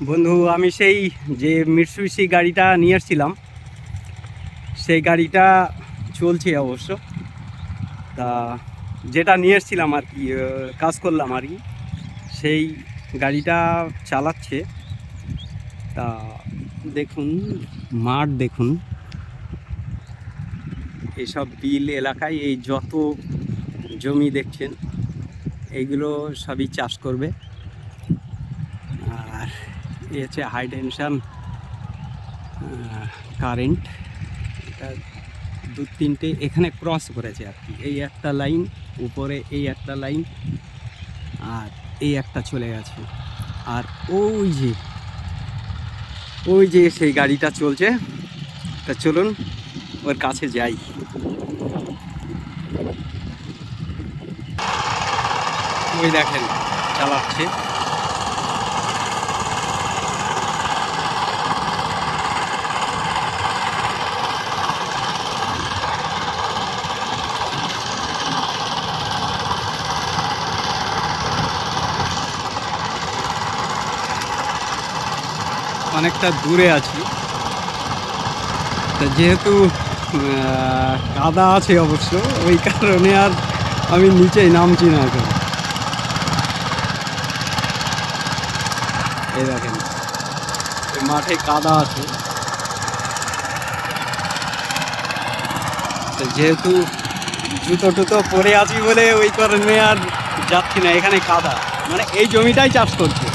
বন্ধু, আমি সেই যে মিটসুবিশি গাড়িটা নিয়ে এসেছিলাম, সেই গাড়িটা চলছে অবশ্য। তা যেটা নিয়ে এসেছিলাম আর কি, কাজ করলাম আর কি, সেই গাড়িটা চালাচ্ছে। তা দেখুন, মাঠ দেখুন, এইসব বিল এলাকায় এই যত জমি দেখছেন, এইগুলো সবই চাষ করবে। আর এই হচ্ছে হাই টেনশন কারেন্ট। এটা দু তিনটে এখানে ক্রস করেছে আর কি, এই একটা লাইন, উপরে এই একটা লাইন, আর এই একটা চলে গেছে। আর ওই যে সেই গাড়িটা চলছে। তা চলুন ওর কাছে যাই। ওই দেখেন চালাচ্ছে। অনেকটা দূরে আছি, তা যেহেতু কাদা আছে অবশ্য, ওই কারণে আর আমি নিচেই নামছি না এখন। এই দেখেন এই মাঠে কাদা আছে, তো যেহেতু জুতো টুতো পরে আছি বলে ওই কারণে আর যাচ্ছি না। এখানে কাদা, মানে এই জমিটাই চাষ করছে।